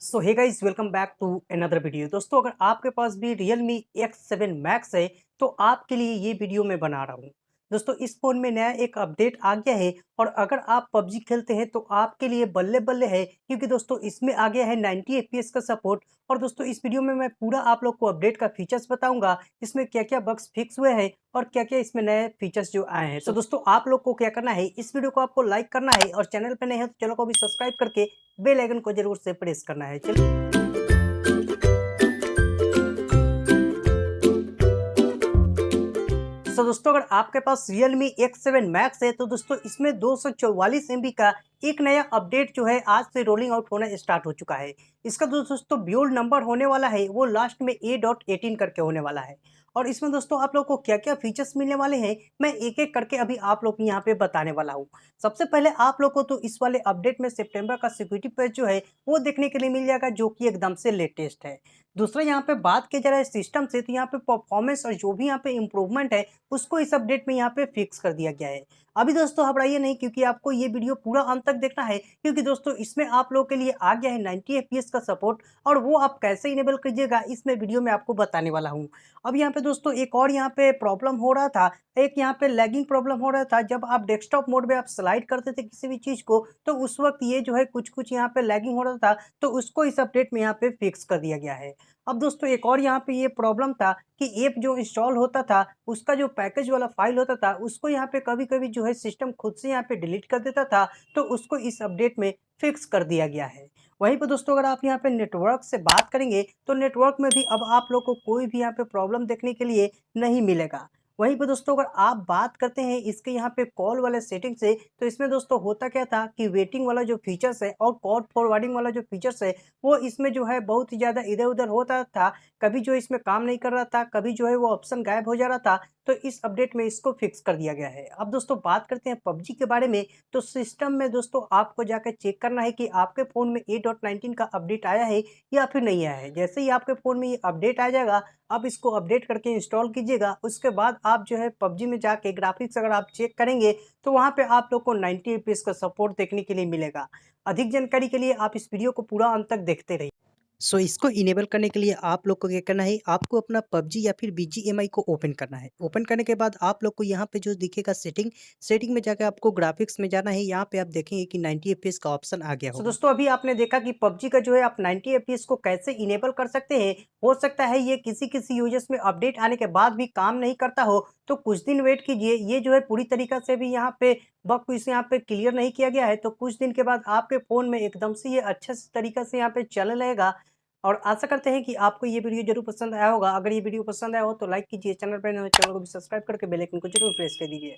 So hey guys, welcome back to another video. दोस्तों, अगर आपके पास भी Realme X7 Max है तो आपके लिए ये वीडियो मैं बना रहा हूँ। दोस्तों, इस फ़ोन में नया एक अपडेट आ गया है और अगर आप पबजी खेलते हैं तो आपके लिए बल्ले-बल्ले है, क्योंकि दोस्तों इसमें आ गया है 90 एफपीएस का सपोर्ट। और दोस्तों इस वीडियो में मैं पूरा आप लोग को अपडेट का फीचर्स बताऊँगा, इसमें क्या-क्या बग्स फिक्स हुए हैं और क्या-क्या इसमें नए फीचर्स जो आए हैं। तो दोस्तों आप लोग को क्या करना है, इस वीडियो को आपको लाइक करना है और चैनल पे नए हैं तो चैनल को भी सब्सक्राइब करके बेल आइकन को जरूर से प्रेस करना है। चलिए, तो दोस्तों अगर आपके पास Realme X7 Max है तो दोस्तों इसमें 244 MB का एक नया अपडेट जो है आज से रोलिंग आउट होना स्टार्ट हो चुका है। इसका जो दोस्तों बिल्ड नंबर होने वाला है वो लास्ट में A.18 करके होने वाला है। और इसमें दोस्तों आप लोग को क्या-क्या फीचर्स मिलने वाले हैं मैं एक-एक करके अभी आप लोग को यहाँ पे बताने वाला हूँ। सबसे पहले आप लोग को तो इस वाले अपडेट में सितंबर का सिक्योरिटी पैच जो है वो देखने के लिए मिल जाएगा, जो कि एकदम से लेटेस्ट है। दूसरा यहाँ पे बात की जा रहा है सिस्टम से, तो यहाँ पे परफॉर्मेंस और जो भी यहाँ पे इम्प्रूवमेंट है उसको इस अपडेट में यहाँ पे फिक्स कर दिया गया है। अभी दोस्तों घबराइए नहीं, क्योंकि आपको ये वीडियो पूरा अंत तक देखना है, क्योंकि दोस्तों इसमें आप लोगों के लिए आ गया है 90 एफपीएस का सपोर्ट और वो आप कैसे इनेबल कीजिएगा इसमें वीडियो में आपको बताने वाला हूँ। अब यहाँ पे दोस्तों एक और यहाँ पे प्रॉब्लम हो रहा था, एक यहाँ पे लैगिंग प्रॉब्लम हो रहा था। जब आप डेस्कटॉप मोड में आप स्लाइड करते थे किसी भी चीज़ को तो उस वक्त ये जो है कुछ-कुछ यहाँ पे लैगिंग हो रहा था, तो उसको इस अपडेट में यहाँ पे फिक्स कर दिया गया है। अब दोस्तों एक और यहाँ पे ये प्रॉब्लम था कि ऐप जो इंस्टॉल होता था उसका जो पैकेज वाला फाइल होता था उसको यहाँ पे कभी-कभी जो है सिस्टम खुद से यहाँ पे डिलीट कर देता था, तो उसको इस अपडेट में फिक्स कर दिया गया है। वहीं पे दोस्तों अगर आप यहाँ पे नेटवर्क से बात करेंगे तो नेटवर्क में भी अब आप लोग को कोई भी यहाँ पे प्रॉब्लम देखने के लिए नहीं मिलेगा। वहीं पे दोस्तों अगर आप बात करते हैं इसके यहाँ पे कॉल वाले सेटिंग से, तो इसमें दोस्तों होता क्या था कि वेटिंग वाला जो फीचर्स है और कॉल फॉरवर्डिंग वाला जो फीचर्स है वो इसमें जो है बहुत ही ज़्यादा इधर-उधर होता था। कभी जो इसमें काम नहीं कर रहा था, कभी जो है वो ऑप्शन गायब हो जा रहा था, तो इस अपडेट में इसको फिक्स कर दिया गया है। अब दोस्तों बात करते हैं पबजी के बारे में, तो सिस्टम में दोस्तों आपको जाकर चेक करना है कि आपके फ़ोन में A.19 का अपडेट आया है या फिर नहीं आया है। जैसे ही आपके फ़ोन में ये अपडेट आ जाएगा, आप इसको अपडेट करके इंस्टॉल कीजिएगा। उसके बाद आप जो है पबजी में जाके ग्राफिक्स अगर आप चेक करेंगे, तो वहाँ पे आप लोग को 90 एफपीएस का सपोर्ट देखने के लिए मिलेगा। अधिक जानकारी के लिए आप इस वीडियो को पूरा अंत तक देखते रहिए। सो इसको इनेबल करने के लिए आप लोग को क्या करना है, आपको अपना पबजी या फिर बीजीएमआई को ओपन करना है। ओपन करने के बाद आप लोग को यहाँ पे जो दिखेगा सेटिंग में जाकर आपको ग्राफिक्स में जाना है। यहाँ पे आप देखेंगे कि 90 एफपीएस का ऑप्शन आ गया होगा। दोस्तों अभी आपने देखा कि पबजी का जो है आप 90 एफपीएस को कैसे इनेबल कर सकते हैं। हो सकता है ये किसी यूजर्स में अपडेट आने के बाद भी काम नहीं करता हो, तो कुछ दिन वेट कीजिए। ये जो है पूरी तरीका से भी यहाँ पे बग को इसे यहाँ पे क्लियर नहीं किया गया है, तो कुछ दिन के बाद आपके फ़ोन में एकदम से ये अच्छे से तरीका से यहाँ पे चलने लगेगा। और आशा करते हैं कि आपको ये वीडियो ज़रूर पसंद आया होगा। अगर ये वीडियो पसंद आया हो तो लाइक कीजिए, चैनल पर नए हो चैनल को भी सब्सक्राइब करके बेल आइकन को ज़रूर प्रेस कर दीजिए।